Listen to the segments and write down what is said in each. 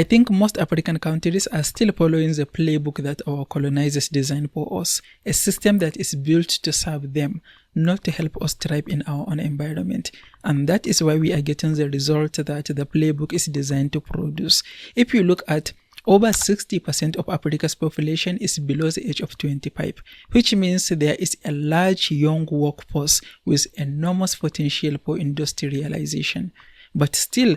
I think most African countries are still following the playbook that our colonizers designed for us, a system that is built to serve them, not to help us thrive in our own environment. And that is why we are getting the result that the playbook is designed to produce. If you look at over 60% of Africa's population is below the age of 25, which means there is a large young workforce with enormous potential for industrialization. But still,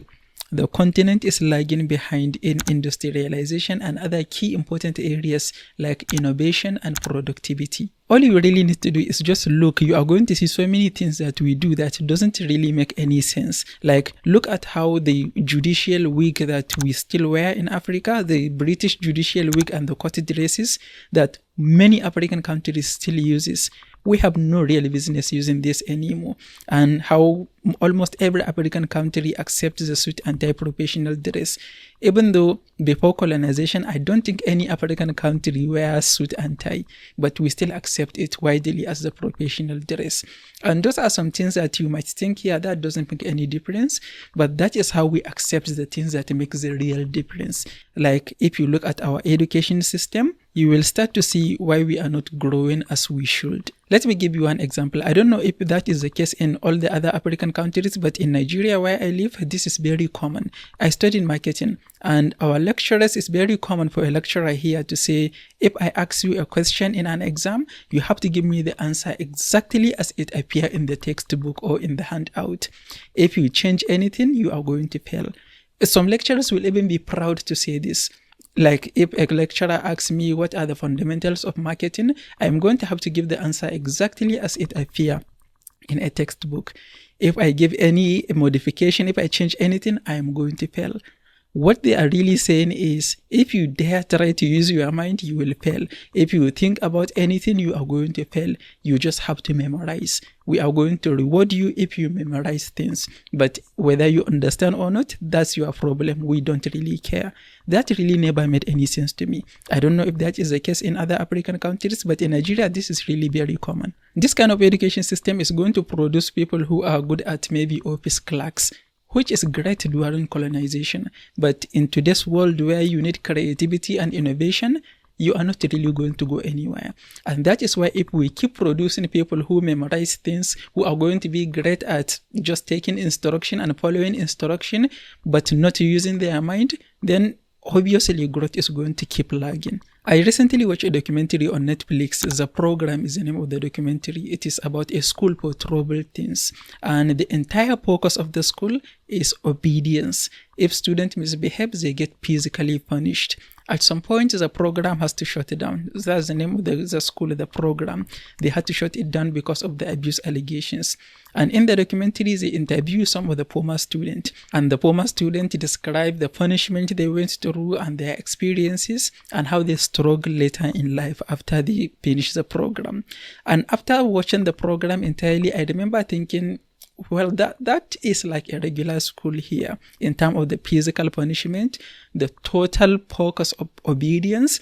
the continent is lagging behind in industrialization and other key important areas like innovation and productivity. All you really need to do is just look. You are going to see so many things that we do that doesn't really make any sense. Like, look at how the judicial wig that we still wear in Africa, the British judicial wig and the court dresses that many African countries still uses. We have no real business using this anymore. And how almost every African country accepts the suit and tie professional dress. Even though before colonization, I don't think any African country wears suit and tie, but we still accept it widely as the professional dress. And those are some things that you might think, yeah, that doesn't make any difference, but that is how we accept the things that make the real difference. Like, if you look at our education system, you will start to see why we are not growing as we should. Let me give you one example. I don't know if that is the case in all the other African countries, but in Nigeria where I live, this is very common. I studied marketing, and our lecturers, it's very common for a lecturer here to say, if I ask you a question in an exam, you have to give me the answer exactly as it appears in the textbook or in the handout. If you change anything, you are going to fail. Some lecturers will even be proud to say this. Like, if a lecturer asks me what are the fundamentals of marketing, I'm going to have to give the answer exactly as it appears in a textbook. If I give any modification, if I change anything, I am going to fail. What they are really saying is, if you dare try to use your mind, you will fail. If you think about anything, you are going to fail. You just have to memorize. We are going to reward you if you memorize things. But whether you understand or not, that's your problem. We don't really care. That really never made any sense to me. I don't know if that is the case in other African countries, but in Nigeria, this is really very common. This kind of education system is going to produce people who are good at maybe office clerks, which is great during colonization. But in today's world where you need creativity and innovation, you are not really going to go anywhere. And that is why if we keep producing people who memorize things, who are going to be great at just taking instruction and following instruction, but not using their mind, then obviously growth is going to keep lagging. I recently watched a documentary on Netflix. The Program is the name of the documentary. It is about a school for troubled teens. And the entire focus of the school is obedience. If students misbehave, they get physically punished. At some point, the program has to shut it down. That's the name of the school, the program. They had to shut it down because of the abuse allegations. And in the documentary, they interview some of the former students. And the former students describe the punishment they went through and their experiences and how they struggle later in life after they finish the program. And after watching the program entirely, I remember thinking, well, that is like a regular school here in terms of the physical punishment, the total focus of obedience,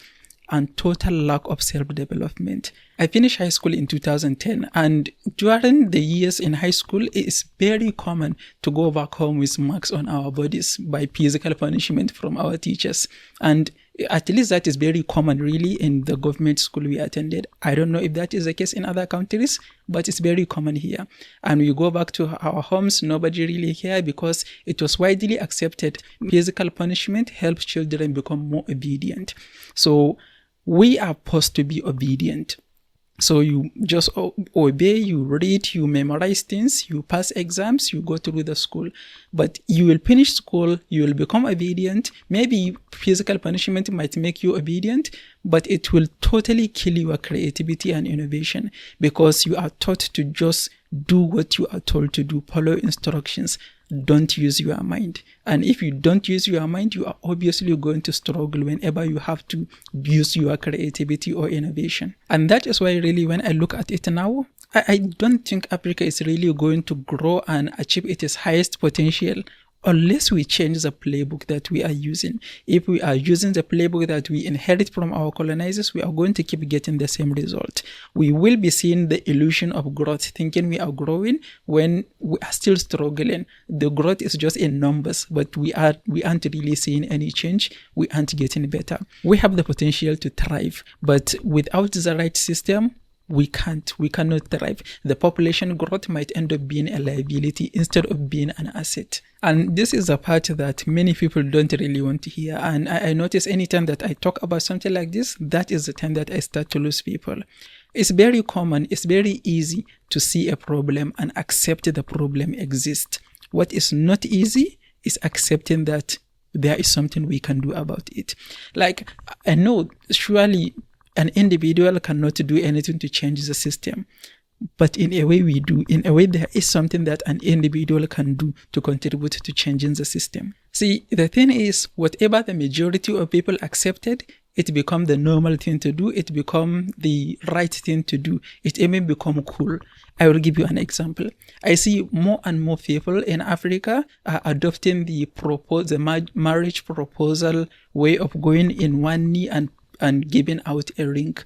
and total lack of self-development. I finished high school in 2010, and during the years in high school, it is very common to go back home with marks on our bodies by physical punishment from our teachers. And at least that is very common really in the government school we attended. I don't know if that is the case in other countries, but it's very common here. And we go back to our homes, nobody really care because it was widely accepted. Physical punishment helps children become more obedient. So we are supposed to be obedient. So you just obey, you read, you memorize things, you pass exams, you go through the school. But you will finish school, you will become obedient. Maybe physical punishment might make you obedient, but it will totally kill your creativity and innovation because you are taught to just do what you are told to do, follow instructions. Don't use your mind. And if you don't use your mind, you are obviously going to struggle whenever you have to use your creativity or innovation. And that is why really when I look at it now, I don't think Africa is really going to grow and achieve its highest potential unless we change the playbook that we are using. If we are using the playbook that we inherit from our colonizers, we are going to keep getting the same result. We will be seeing the illusion of growth, thinking we are growing when we are still struggling. The growth is just in numbers, but we aren't really seeing any change. We aren't getting better. We have the potential to thrive, but without the right system, we cannot thrive. The population growth might end up being a liability instead of being an asset. And this is a part that many people don't really want to hear. And I notice anytime that I talk about something like this, that is the time that I start to lose people. It's very common, it's very easy to see a problem and accept the problem exists. What is not easy is accepting that there is something we can do about it. Like, I know surely an individual cannot do anything to change the system, but in a way we do. In a way, there is something that an individual can do to contribute to changing the system. See, the thing is, whatever the majority of people accepted, it become the normal thing to do. It become the right thing to do. It even become cool. I will give you an example. I see more and more people in Africa are adopting the marriage proposal way of going in one knee and giving out a ring.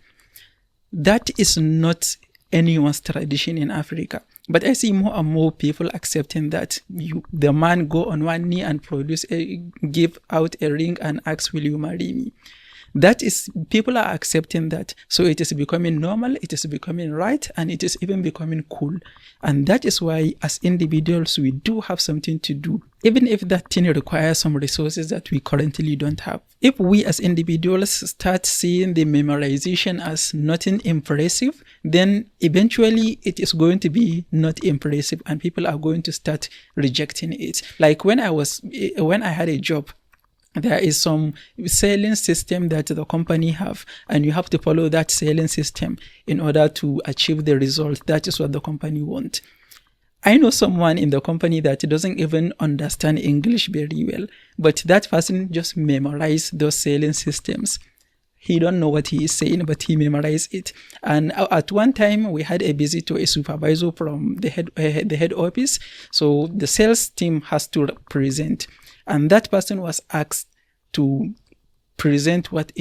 That is not anyone's tradition in Africa. But I see more and more people accepting that the man go on one knee and give out a ring and ask, will you marry me? That is, people are accepting that. So it is becoming normal, it is becoming right, and it is even becoming cool. And that is why as individuals, we do have something to do, even if that thing requires some resources that we currently don't have. If we as individuals start seeing the memorization as nothing impressive, then eventually it is going to be not impressive and people are going to start rejecting it. Like when I had a job, there is some selling system that the company have, and you have to follow that selling system in order to achieve the result. That is what the company wants. I know someone in the company that doesn't even understand English very well, but that person just memorized those selling systems. He don't know what he is saying, but he memorized it. And at one time, we had a visit to a supervisor from the head office. So the sales team has to present. And that person was asked to present what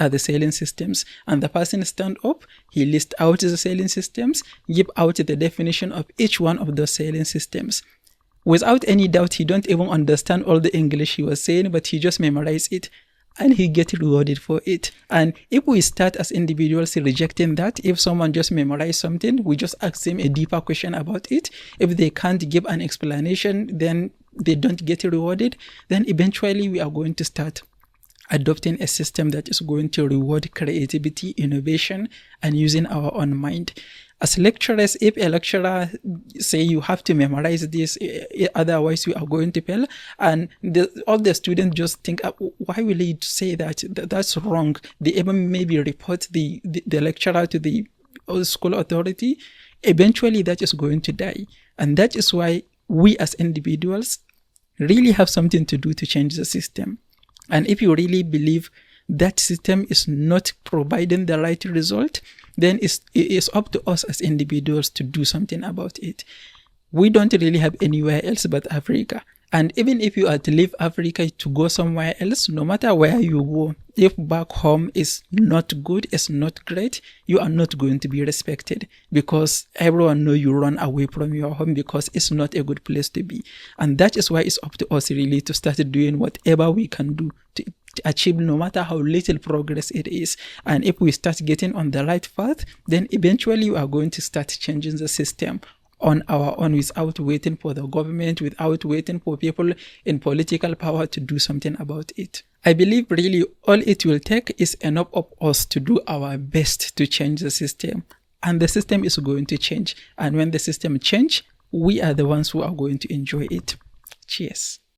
are the selling systems. And the person stand up, he lists out the selling systems, give out the definition of each one of those selling systems. Without any doubt, he don't even understand all the English he was saying, but he just memorized it. And he gets rewarded for it. And if we start as individuals rejecting that, if someone just memorized something, we just ask them a deeper question about it. If they can't give an explanation, then they don't get rewarded. Then eventually we are going to start adopting a system that is going to reward creativity, innovation, and using our own mind. As lecturers, if a lecturer say you have to memorize this, otherwise you are going to fail, and all the students just think, why will he say that? That's wrong. They even maybe report the lecturer to the school authority. Eventually that is going to die. And that is why we as individuals really have something to do to change the system. And if you really believe that system is not providing the right result, then it's up to us as individuals to do something about it. We don't really have anywhere else but Africa. And even if you are to leave Africa to go somewhere else, no matter where you go, if back home is not good, it's not great, you are not going to be respected, because everyone knows you run away from your home because it's not a good place to be. And that is why it's up to us really to start doing whatever we can do to achieve, no matter how little progress it is. And if we start getting on the right path, then eventually we are going to start changing the system on our own, without waiting for the government, without waiting for people in political power to do something about it. I believe really all it will take is enough of us to do our best to change the system, and the system is going to change. And when the system changes, we are the ones who are going to enjoy it. Cheers.